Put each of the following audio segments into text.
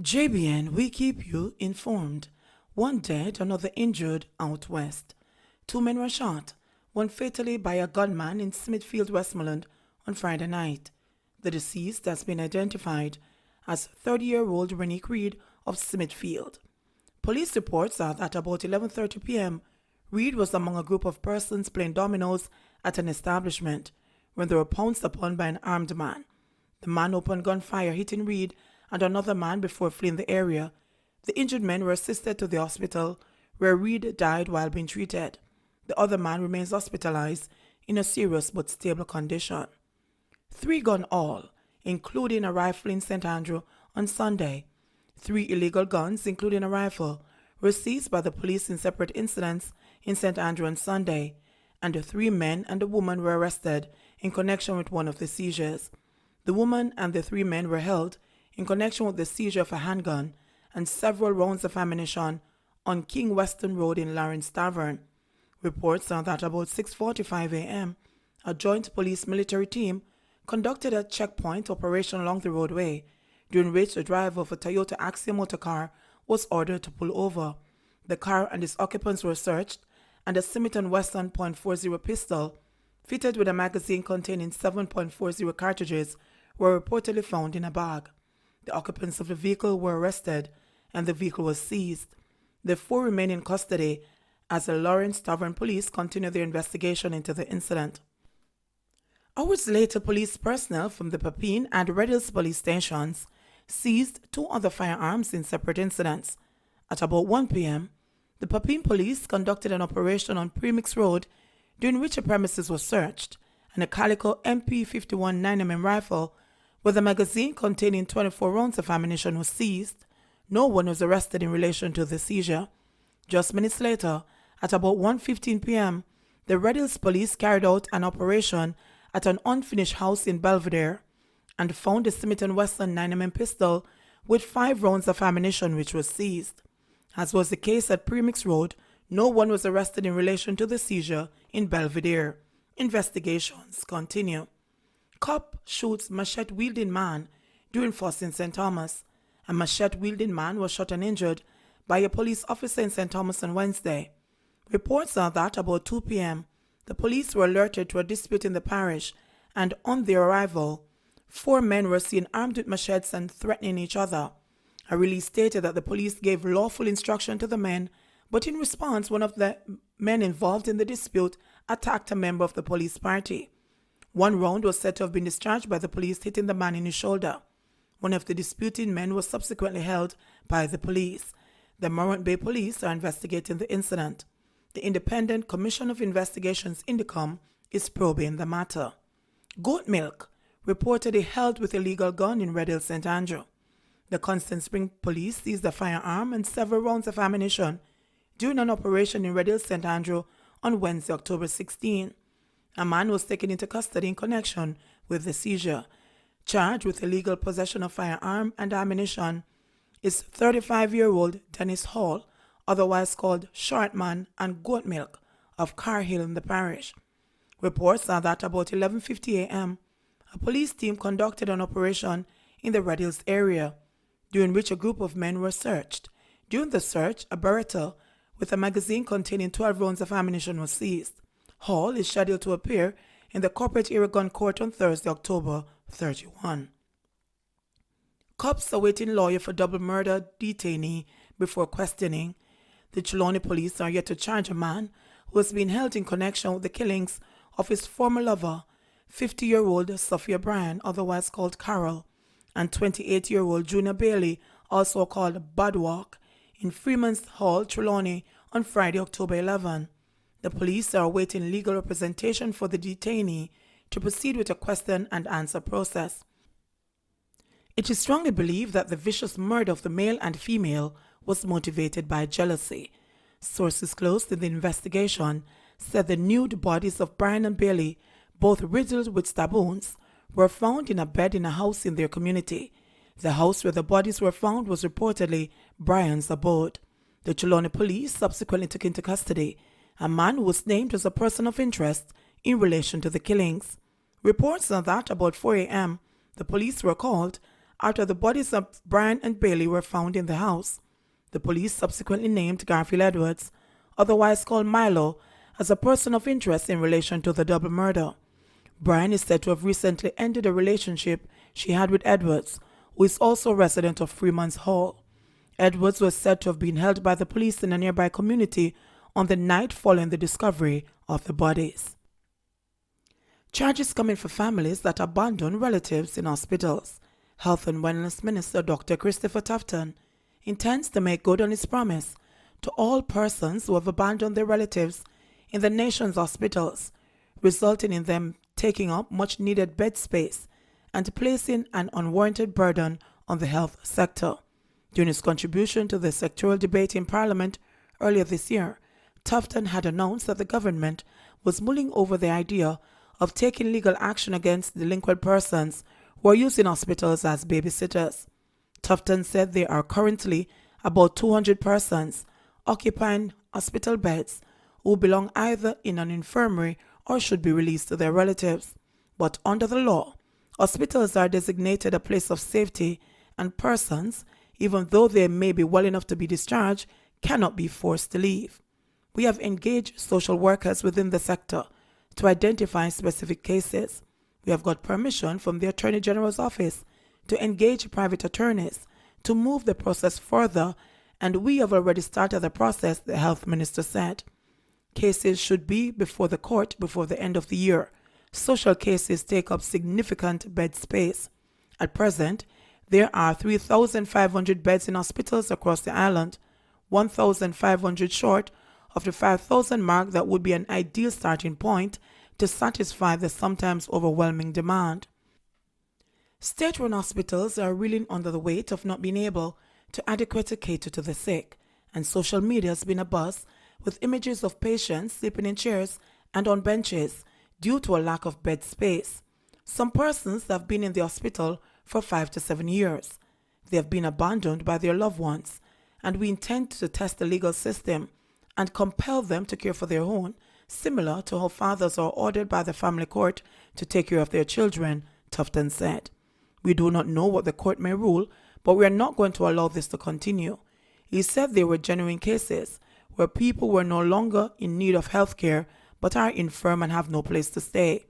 JBN, we keep you informed. One dead, another injured out west. 2 men were shot, one fatally by a gunman in Smithfield, Westmoreland on Friday night. The deceased has been identified as 30-year-old Rennie Reed of Smithfield. Police reports are that about 11:30 p.m., Reed was among a group of persons playing dominoes at an establishment when they were pounced upon by an armed man. The man opened gunfire, hitting Reed and another man before fleeing the area. The injured men were assisted to the hospital, where Reed died while being treated. The other man remains hospitalized in a serious but stable condition. 3 gun all, including a rifle in St. Andrew on Sunday. 3 illegal guns, including a rifle, were seized by the police in separate incidents in St. Andrew on Sunday, and the 3 men and a woman were arrested in connection with one of the seizures. The woman and the 3 men were held in connection with the seizure of a handgun and several rounds of ammunition on King Weston Road in Lawrence Tavern. Reports are that about 6:45 a.m., a joint police-military team conducted a checkpoint operation along the roadway, during which the driver of a Toyota Axia motor car was ordered to pull over. The car and its occupants were searched, and a Smith & Wesson .40 pistol, fitted with a magazine containing 7.40 cartridges, were reportedly found in a bag. The occupants of the vehicle were arrested, and the vehicle was seized. The 4 remain in custody as the Lawrence Tavern police continue their investigation into the incident. Hours later, police personnel from the Papine and Red Hills police stations seized 2 other firearms in separate incidents. At about 1 p.m., the Papine police conducted an operation on Premix Road, during which a premises was searched, and a Calico MP51 9mm rifle with a magazine containing 24 rounds of ammunition was seized. No one was arrested in relation to the seizure. Just minutes later, at about 1:15 p.m., the Red Hills police carried out an operation at an unfinished house in Belvedere and found a Smith & Wesson 9mm pistol with 5 rounds of ammunition, which was seized. As was the case at Premix Road, no one was arrested in relation to the seizure in Belvedere. Investigations continue. Cop shoots machete-wielding man during fuss in St. Thomas. A machete-wielding man was shot and injured by a police officer in St. Thomas on Wednesday. Reports are that about 2 p.m., the police were alerted to a dispute in the parish, and on their arrival, 4 men were seen armed with machetes and threatening each other. A release stated that the police gave lawful instruction to the men, but in response, one of the men involved in the dispute attacked a member of the police party. 1 round was said to have been discharged by the police, hitting the man in his shoulder. One of the disputing men was subsequently held by the police. The Morant Bay Police are investigating the incident. The Independent Commission of Investigations Indicom is probing the matter. Goat Milk reportedly held with illegal gun in Red Hill, St. Andrew. The Constant Spring Police seized a firearm and several rounds of ammunition during an operation in Red Hill, St. Andrew on Wednesday, October 16. A man was taken into custody in connection with the seizure. Charged with illegal possession of firearm and ammunition is 35-year-old Dennis Hall, otherwise called Shortman and Goat Milk, of Carhill in the parish. Reports are that about 11:50 a.m., a police team conducted an operation in the Red Hills area, during which a group of men were searched. During the search, a Beretta with a magazine containing 12 rounds of ammunition was seized. Hall is scheduled to appear in the Corporate Area Gun Court on Thursday, October 31. Cops awaiting lawyer for double murder detainee before questioning. The Trelawney police are yet to charge a man who has been held in connection with the killings of his former lover, 50-year-old Sophia Bryan, otherwise called Carol, and 28-year-old Junior Bailey, also called Budwalk, in Freeman's Hall, Trelawney, on Friday, October 11. The police are awaiting legal representation for the detainee to proceed with a question and answer process. It is strongly believed that the vicious murder of the male and female was motivated by jealousy. Sources close to the investigation said the nude bodies of Brian and Bailey, both riddled with stab wounds, were found in a bed in a house in their community. The house where the bodies were found was reportedly Brian's abode. The Trelawney police subsequently took into custody a man who was named as a person of interest in relation to the killings. Reports are that about 4 a.m., the police were called after the bodies of Brian and Bailey were found in the house. The police subsequently named Garfield Edwards, otherwise called Milo, as a person of interest in relation to the double murder. Brian is said to have recently ended a relationship she had with Edwards, who is also a resident of Freeman's Hall. Edwards was said to have been held by the police in a nearby community on the night following the discovery of the bodies. Charges coming for families that abandon relatives in hospitals. Health and Wellness Minister Dr. Christopher Tufton intends to make good on his promise to all persons who have abandoned their relatives in the nation's hospitals, resulting in them taking up much needed bed space and placing an unwarranted burden on the health sector. During his contribution to the sectoral debate in Parliament earlier this year, Tufton had announced that the government was mulling over the idea of taking legal action against delinquent persons who are using hospitals as babysitters. Tufton said there are currently about 200 persons occupying hospital beds who belong either in an infirmary or should be released to their relatives. But under the law, hospitals are designated a place of safety, and persons, even though they may be well enough to be discharged, cannot be forced to leave. We have engaged social workers within the sector to identify specific cases. We have got permission from the Attorney General's office to engage private attorneys to move the process further, and we have already started the process, the health minister said. Cases should be before the court before the end of the year. Social cases take up significant bed space. At present, there are 3,500 beds in hospitals across the island, 1,500 short of the 5,000 mark that would be an ideal starting point to satisfy the sometimes overwhelming demand. State-run hospitals are reeling under the weight of not being able to adequately cater to the sick, and social media has been abuzz with images of patients sleeping in chairs and on benches due to a lack of bed space. Some persons have been in the hospital for 5 to 7 years. They have been abandoned by their loved ones, and we intend to test the legal system and compel them to care for their own, similar to how fathers are ordered by the family court to take care of their children, Tufton said. We do not know what the court may rule, but we are not going to allow this to continue. He said there were genuine cases where people were no longer in need of health care but are infirm and have no place to stay.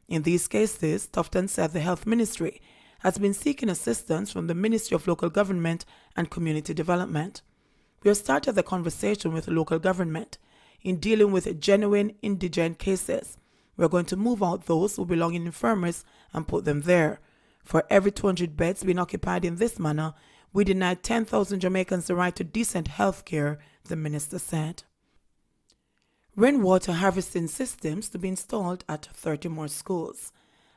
In these cases, Tufton said the health ministry has been seeking assistance from the Ministry of Local Government and Community Development. We have started the conversation with local government in dealing with genuine indigent cases. We are going to move out those who belong in infirmaries and put them there. For every 200 beds being occupied in this manner, we deny 10,000 Jamaicans the right to decent health care, the minister said. Rainwater harvesting systems to be installed at 30 more schools.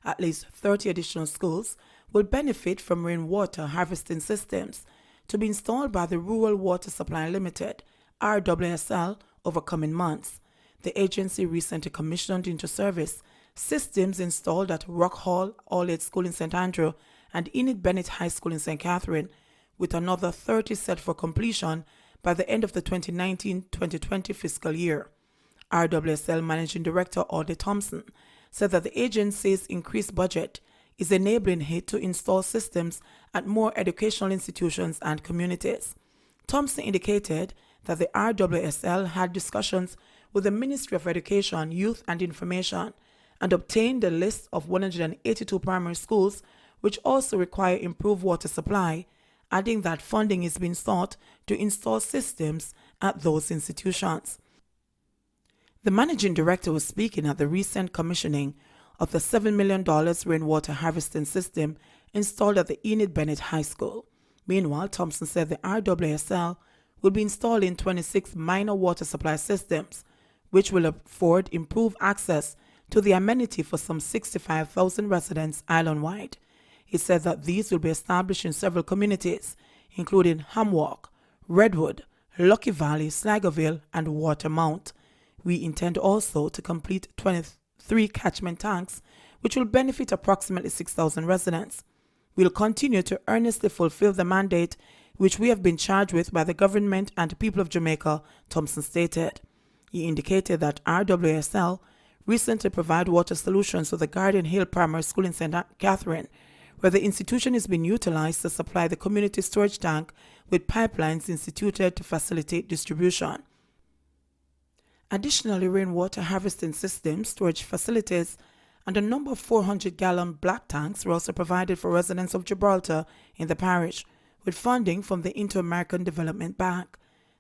At least 30 additional schools will benefit from rainwater harvesting systems to be installed by the Rural Water Supply Limited, RWSL, over coming months. The agency recently commissioned into service systems installed at Rock Hall All-Age School in St. Andrew and Enid Bennett High School in St. Catherine, with another 30 set for completion by the end of the 2019-2020 fiscal year. RWSL Managing Director Audley Thompson said that the agency's increased budget is enabling it to install systems at more educational institutions and communities. Thompson indicated that the RWSL had discussions with the Ministry of Education, Youth and Information and obtained a list of 182 primary schools which also require improved water supply, adding that funding is being sought to install systems at those institutions. The managing director was speaking at the recent commissioning of the $7 million rainwater harvesting system installed at the Enid Bennett High School. Meanwhile, Thompson said the RWSL will be installing 26 minor water supply systems, which will afford improved access to the amenity for some 65,000 residents island-wide. He said that these will be established in several communities, including Hamwalk, Redwood, Lucky Valley, Sligoville, and Watermount. We intend also to complete 23 catchment tanks, which will benefit approximately 6,000 residents. We will continue to earnestly fulfill the mandate which we have been charged with by the government and people of Jamaica, Thompson stated. He indicated that RWSL recently provided water solutions to the Garden Hill Primary School in St. Catherine, where the institution is being utilized to supply the community storage tank with pipelines instituted to facilitate distribution. Additionally, rainwater harvesting systems, storage facilities, and a number of 400-gallon black tanks were also provided for residents of Gibraltar in the parish, with funding from the Inter-American Development Bank.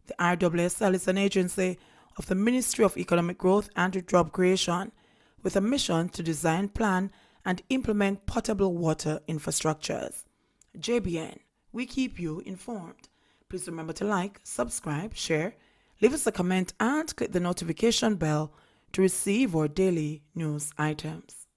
The RWSL is an agency of the Ministry of Economic Growth and Job Creation, with a mission to design, plan, and implement potable water infrastructures. JBN, we keep you informed. Please remember to like, subscribe, share, leave us a comment, and click the notification bell to receive our daily news items.